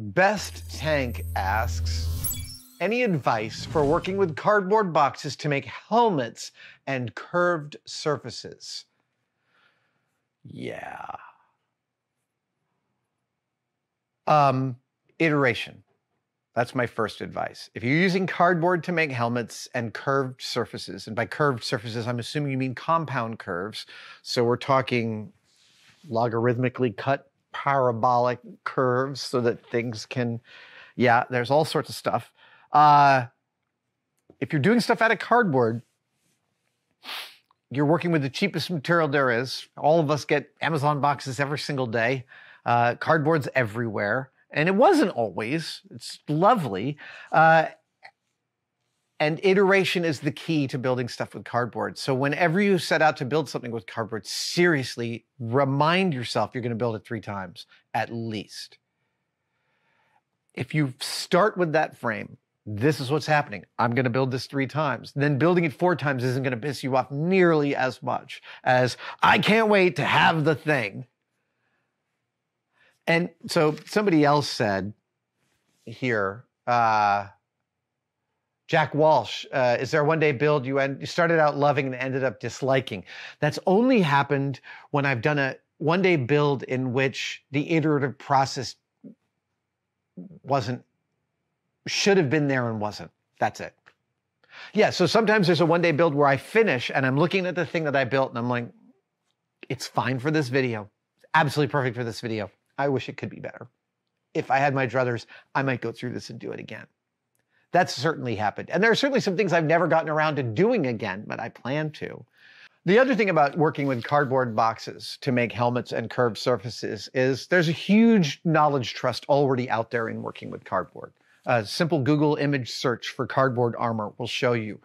Best Tank asks, any advice for working with cardboard boxes to make helmets and curved surfaces? Yeah. Iteration. That's my first advice. If you're using cardboard to make helmets and curved surfaces, and by curved surfaces, I'm assuming you mean compound curves. So we're talking logarithmically cut parabolic curves so that things can, yeah, there's all sorts of stuff. If you're doing stuff out of cardboard, you're working with the cheapest material there is. All of us get Amazon boxes every single day. Cardboard's everywhere. And it wasn't always. It's lovely. And iteration is the key to building stuff with cardboard. So whenever you set out to build something with cardboard, seriously, remind yourself you're going to build it 3 times, at least. If you start with that frame, this is what's happening. I'm going to build this 3 times. Then building it 4 times isn't going to piss you off nearly as much as, I can't wait to have the thing. And so somebody else said here, Jack Walsh, is there a one-day build you started out loving and ended up disliking? That's only happened when I've done a one-day build in which the iterative process should have been there and wasn't. That's it. Yeah, so sometimes there's a one-day build where I finish and I'm looking at the thing that I built and I'm like, it's fine for this video. It's absolutely perfect for this video. I wish it could be better. If I had my druthers, I might go through this and do it again. That's certainly happened. And there are certainly some things I've never gotten around to doing again, but I plan to. The other thing about working with cardboard boxes to make helmets and curved surfaces is there's a huge knowledge trust already out there in working with cardboard. A simple Google image search for cardboard armor will show you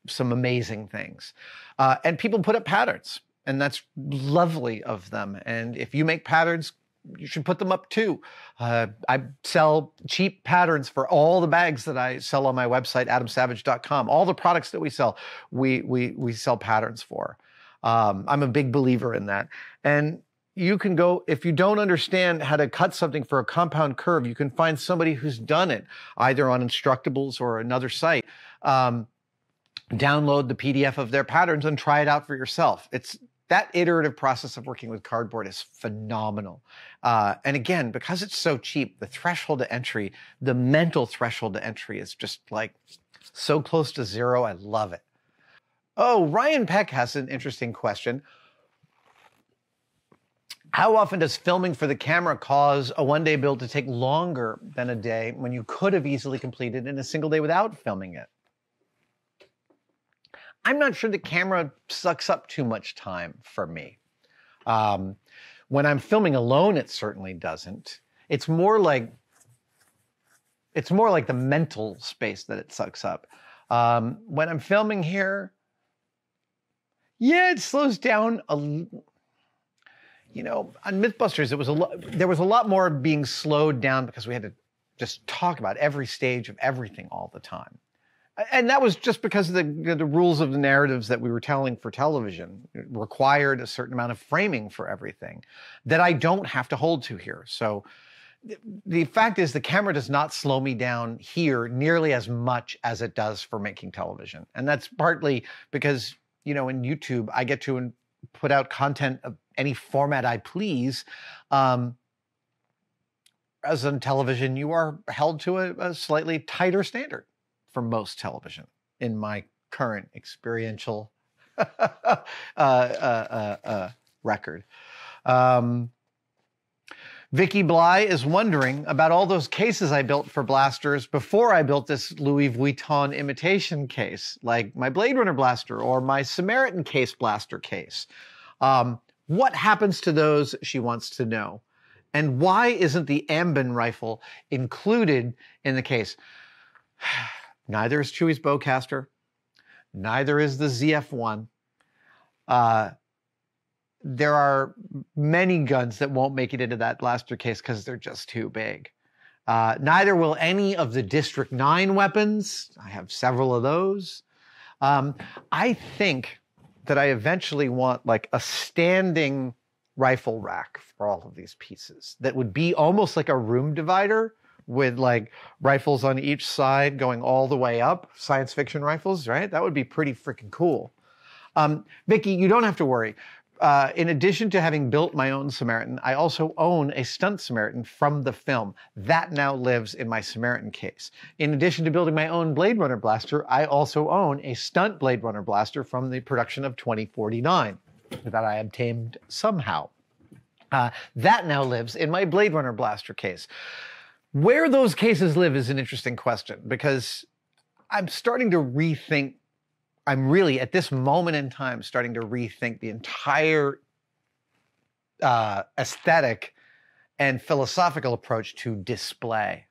some amazing things. And people put up patterns. And that's lovely of them. And if you make patterns, you should put them up too. I sell cheap patterns for all the bags that I sell on my website, adamsavage.com. All the products that we sell, we sell patterns for. I'm a big believer in that. And you can go, if you don't understand how to cut something for a compound curve, you can find somebody who's done it, either on Instructables or another site. Download the PDF of their patterns and try it out for yourself. That iterative process of working with cardboard is phenomenal. And again, because it's so cheap, the threshold to entry, the mental threshold to entry is just like so close to 0. I love it. Oh, Ryan Peck has an interesting question. How often does filming for the camera cause a one-day build to take longer than a day when you could have easily completed in a single day without filming it? I'm not sure the camera sucks up too much time for me. When I'm filming alone, it certainly doesn't. It's more like the mental space that it sucks up. When I'm filming here, yeah, it slows down you know, on Mythbusters, there was a lot more being slowed down because we had to just talk about every stage of everything all the time. And that was just because of the rules of the narratives that we were telling for television. It required a certain amount of framing for everything that I don't have to hold to here. So the fact is the camera does not slow me down here nearly as much as it does for making television. And that's partly because, you know, in YouTube, I get to put out content of any format I please. As on television, you are held to a slightly tighter standard for most television, in my current experiential record. Vicky Bly is wondering about all those cases I built for blasters before I built this Louis Vuitton imitation case, like my Blade Runner blaster or my Samaritan case blaster case. What happens to those, she wants to know. And why isn't the Ambin rifle included in the case? Neither is Chewie's bowcaster. Neither is the ZF-1. There are many guns that won't make it into that blaster case because they're just too big. Neither will any of the District 9 weapons. I have several of those. I think that I eventually want like a standing rifle rack for all of these pieces that would be almost like a room divider with like rifles on each side going all the way up, science fiction rifles, right? That would be pretty freaking cool. Vicki, you don't have to worry. In addition to having built my own Samaritan, I also own a stunt Samaritan from the film. That now lives in my Samaritan case. In addition to building my own Blade Runner blaster, I also own a stunt Blade Runner blaster from the production of 2049 that I obtained somehow. That now lives in my Blade Runner blaster case. Where those cases live is an interesting question, because I'm starting to rethink. I'm really, at this moment in time, starting to rethink the entire aesthetic and philosophical approach to display.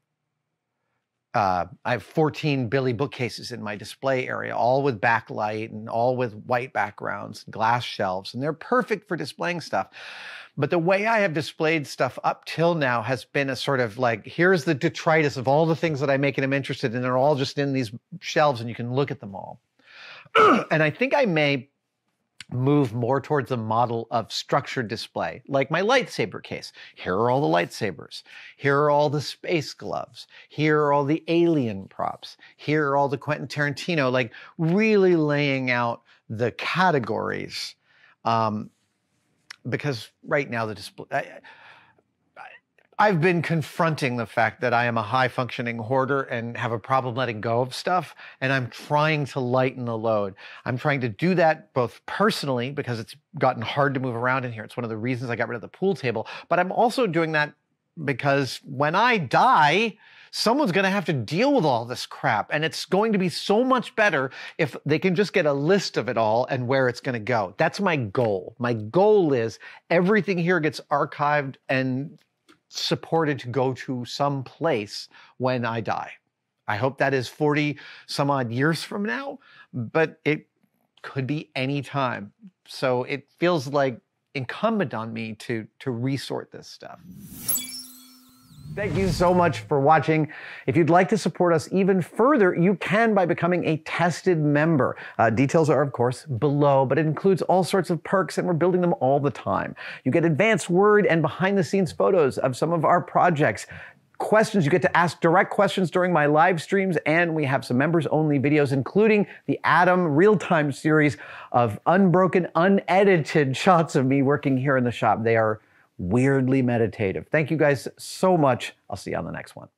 I have 14 Billy bookcases in my display area, all with backlight and all with white backgrounds, glass shelves, and they're perfect for displaying stuff. But the way I have displayed stuff up till now has been a sort of like, here's the detritus of all the things that I make and I'm interested in. They're all just in these shelves and you can look at them all. And I think I may move more towards a model of structured display, like my lightsaber case. Here are all the lightsabers. Here are all the space gloves. Here are all the alien props. Here are all the Quentin Tarantino, like really laying out the categories. Because right now the display, I've been confronting the fact that I am a high-functioning hoarder and have a problem letting go of stuff, and I'm trying to lighten the load. I'm trying to do that both personally, because it's gotten hard to move around in here. It's one of the reasons I got rid of the pool table, but I'm also doing that because when I die, someone's going to have to deal with all this crap, and it's going to be so much better if they can just get a list of it all and where it's going to go. That's my goal. My goal is everything here gets archived and supported to go to some place when I die. I hope that is 40 some odd years from now, but it could be any time. So it feels like incumbent on me to resort this stuff. Thank you so much for watching. If you'd like to support us even further, you can by becoming a tested member. Details are, of course, below, but it includes all sorts of perks, and we're building them all the time. You get advanced word and behind-the-scenes photos of some of our projects. Questions, you get to ask direct questions during my live streams, and we have some members-only videos, including the Adam real-time series of unbroken, unedited shots of me working here in the shop. They are weirdly meditative. Thank you guys so much. I'll see you on the next one.